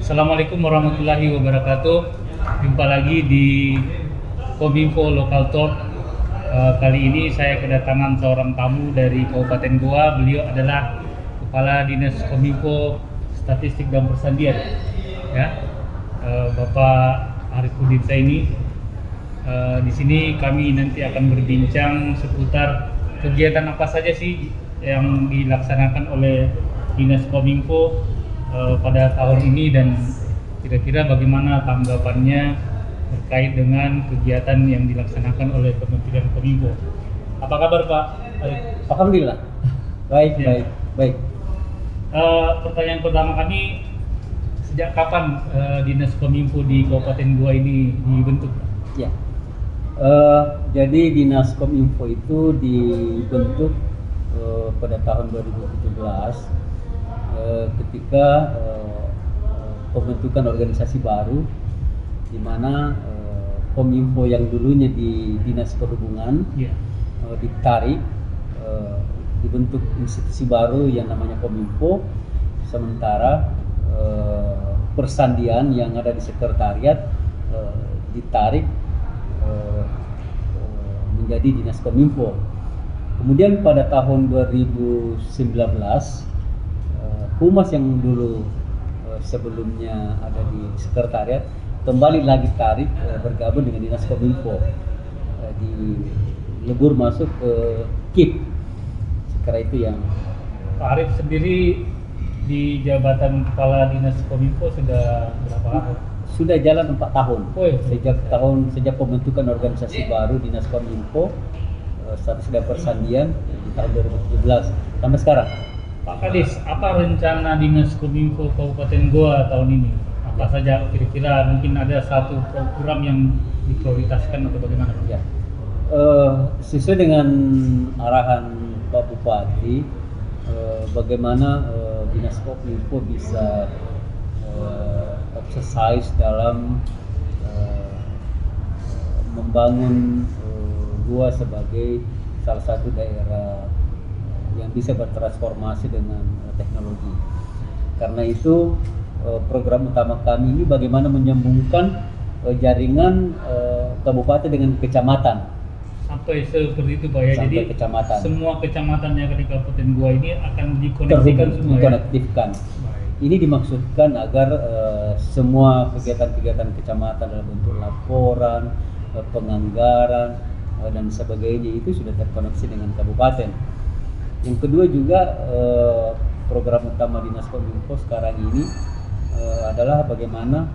Assalamualaikum warahmatullahi wabarakatuh. Jumpa lagi di Kominfo Local Talk. Kali ini saya kedatangan seorang tamu dari Kabupaten Goa. Beliau adalah Kepala Dinas Kominfo Statistik dan Persandian, ya, Bapak Arifuddin Saini. Di sini kami nanti akan berbincang seputar kegiatan apa saja sih yang dilaksanakan oleh Dinas Kominfo pada tahun ini dan kira-kira bagaimana tanggapannya terkait dengan kegiatan yang dilaksanakan oleh Kementerian Kominfo. Apa kabar Pak? Alhamdulillah. Baik, Ya. baik. Pertanyaan pertama kami, sejak kapan Dinas Kominfo di Kabupaten Goa ini dibentuk? Ya. Jadi Dinas Kominfo itu dibentuk pada tahun 2017 ketika pembentukan organisasi baru, di mana Kominfo yang dulunya di Dinas Perhubungan ditarik, dibentuk institusi baru yang namanya Kominfo, sementara persandian yang ada di sekretariat ditarik menjadi Dinas Kominfo. Kemudian pada tahun 2019 Humas yang dulu sebelumnya ada di sekretariat kembali lagi tarik bergabung dengan Dinas Kominfo, dilebur masuk ke KIP. Sekarang itu yang Pak Arif sendiri di jabatan Kepala Dinas Kominfo sudah berapa lama? sudah jalan 4 tahun. Sejak pembentukan organisasi baru Dinas Kominfo status dan persandian di tahun 2017 sampai sekarang. Pak Kadis, apa rencana Dinas Kominfo Kabupaten Goa tahun ini? Apa saja kira-kira, mungkin ada satu program yang diprioritaskan atau bagaimana? Ya. Sesuai dengan arahan Pak Bupati, bagaimana Dinas Kominfo bisa exercise dalam membangun Goa sebagai salah satu daerah yang bisa bertransformasi dengan teknologi. Karena itu program utama kami ini bagaimana menyambungkan jaringan kabupaten dengan kecamatan. Sampai seperti itu Pak ya. Sampai Jadi kecamatan. Semua kecamatan yang ada di Kabupaten Goa ini akan dikoneksikan semua. Dikonektifkan. Ini dimaksudkan agar semua kegiatan-kegiatan kecamatan dalam bentuk laporan, penganggaran dan sebagainya itu sudah terkoneksi dengan kabupaten. Yang kedua juga program utama Dinas Kominfo sekarang ini adalah bagaimana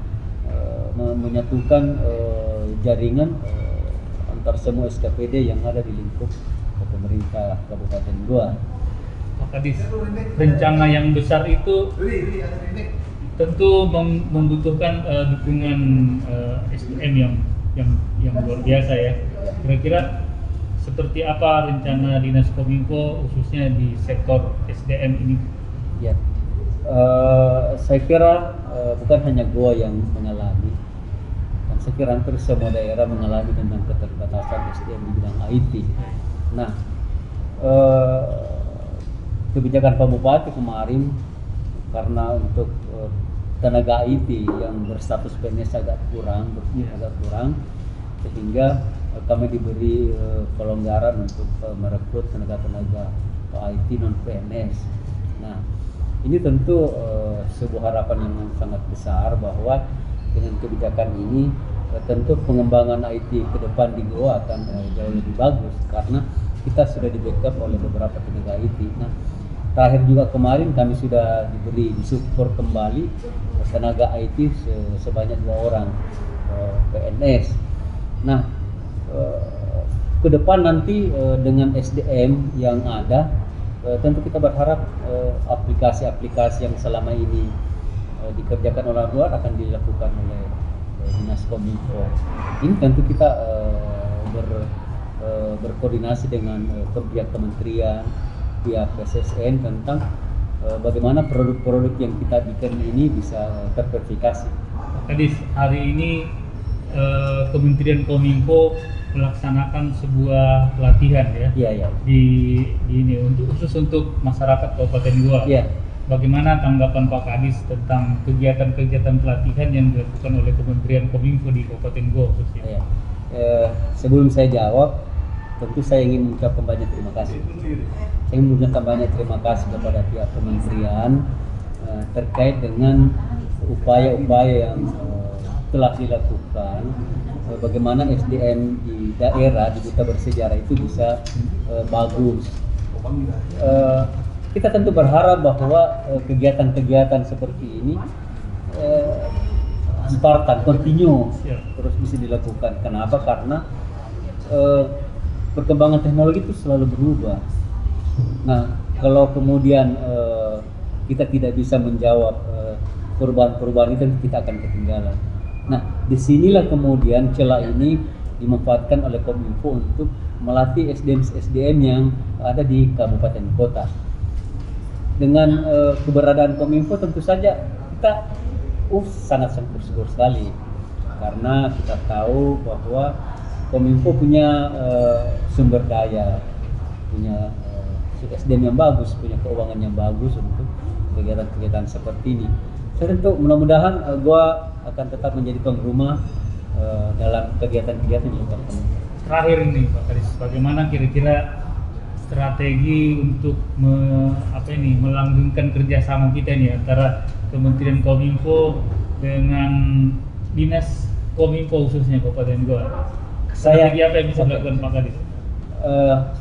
menyatukan jaringan antar semua SKPD yang ada di lingkup pemerintah Kabupaten Goa. Pak Kadis, rencana yang besar itu tentu membutuhkan dukungan SDM yang luar biasa ya. Kira-kira seperti apa rencana Dinas Kominfo khususnya di sektor SDM ini? Ya, saya kira bukan hanya Goa yang mengalami, dan saya kira hampir semua daerah mengalami tentang keterbatasan SDM di bidang IT. Nah, kebijakan Pak Bupati kemarin karena untuk tenaga IT yang berstatus PNS agak kurang, sehingga kami diberi kelonggaran untuk merekrut tenaga-tenaga IT non PNS. Nah, ini tentu sebuah harapan yang sangat besar bahwa dengan kebijakan ini tentu pengembangan IT ke depan di Goa akan jauh lebih bagus karena kita sudah di-backup oleh beberapa tenaga IT. Nah, terakhir juga kemarin kami sudah disupport kembali tenaga IT sebanyak 2 orang PNS. Nah, ke depan nanti dengan SDM yang ada, tentu kita berharap aplikasi-aplikasi yang selama ini dikerjakan oleh luar akan dilakukan oleh Dinas Kominfo. Ini tentu kita berkoordinasi dengan pihak kementerian, pihak SSN tentang bagaimana produk-produk yang kita bikin ini bisa terverifikasi. Pak Kadis, hari ini Kementerian Kominfo melaksanakan sebuah pelatihan ya. Iya. Di ini khusus untuk masyarakat Kabupaten Goa. Iya. bagaimana tanggapan Pak Kadis tentang kegiatan-kegiatan pelatihan yang dilakukan oleh Kementerian Kominfo di Kabupaten Goa khususnya? Ya. Sebelum saya jawab, tentu saya ingin mengucapkan banyak terima kasih. Saya ingin mengucapkan banyak terima kasih kepada pihak kementerian terkait dengan upaya-upaya yang telah dilakukan, bagaimana SDM di daerah di Duta Bersejarah itu bisa bagus. Kita tentu berharap bahwa kegiatan-kegiatan seperti ini Spartan, continue, terus bisa dilakukan. Kenapa? Karena perkembangan teknologi itu selalu berubah. Nah, kalau kemudian kita tidak bisa menjawab perubahan-perubahan itu, kita akan ketinggalan. Nah, disinilah kemudian celah ini dimanfaatkan oleh Kominfo untuk melatih SDM yang ada di kabupaten kota. Dengan keberadaan Kominfo tentu saja kita sangat bersyukur sekali, karena kita tahu bahwa Kominfo punya sumber daya, punya SDM yang bagus, punya keuangan yang bagus untuk kegiatan-kegiatan seperti ini. Saya tentu mudah-mudahan gua akan tetap menjadi tuan rumah dalam kegiatan-kegiatan yang dilakukan. Terakhir ini Pak Kadis, bagaimana kira-kira strategi untuk melanggengkan kerjasama kita nih antara Kementerian Kominfo dengan Dinas Kominfo khususnya Kabupaten Goa? Strategi apa yang bisa dilakukan Pak Kadis?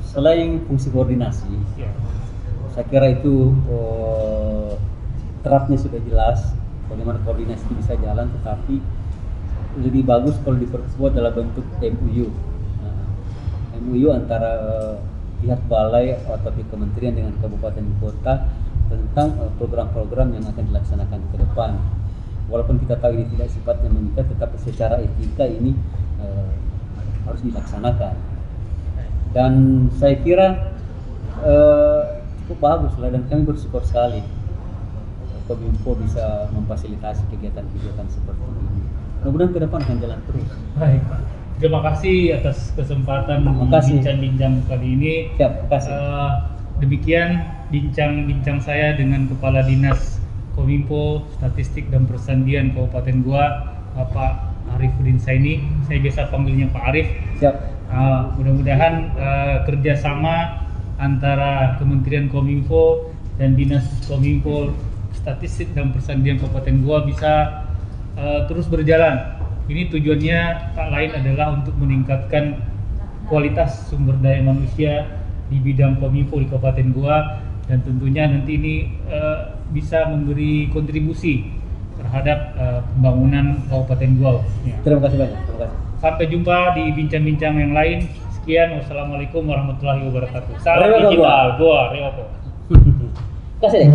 Selain fungsi koordinasi, saya kira itu draftnya sudah jelas bagaimana koordinasi itu bisa jalan, tetapi lebih bagus kalau diperkuat dalam bentuk MOU. MOU antara pihak balai atau pihak kementerian dengan kabupaten kota tentang program-program yang akan dilaksanakan ke depan. Walaupun kita tahu ini tidak sifatnya mengikat, tetapi secara etika ini harus dilaksanakan. Dan saya kira cukup bagus lah, dan kami bersyukur sekali Kominfo bisa memfasilitasi kegiatan-kegiatan seperti ini. Mudah-mudahan ke depan akan jalan terus. Baik Pak, terima kasih atas kesempatan bincang-bincang kali ini. Siap, terima kasih. Demikian bincang-bincang saya dengan Kepala Dinas Kominfo Statistik dan Persandian Kabupaten Goa, Bapak Arifuddin Saini. Saya biasa panggilnya Pak Arif. Siap. Mudah-mudahan kerjasama antara Kementerian Kominfo dan Dinas Kominfo Statistik dan Persandian Kabupaten Goa bisa terus berjalan. Ini tujuannya tak lain adalah untuk meningkatkan kualitas sumber daya manusia di bidang Kominfo di Kabupaten Goa, dan tentunya nanti ini bisa memberi kontribusi terhadap pembangunan Kabupaten Goa. Terima kasih banyak. Terima kasih. Sampai jumpa di bincang-bincang yang lain. Sekian, wassalamualaikum warahmatullahi wabarakatuh. Salam Rewa digital Goa, Rewa. Kasih deh.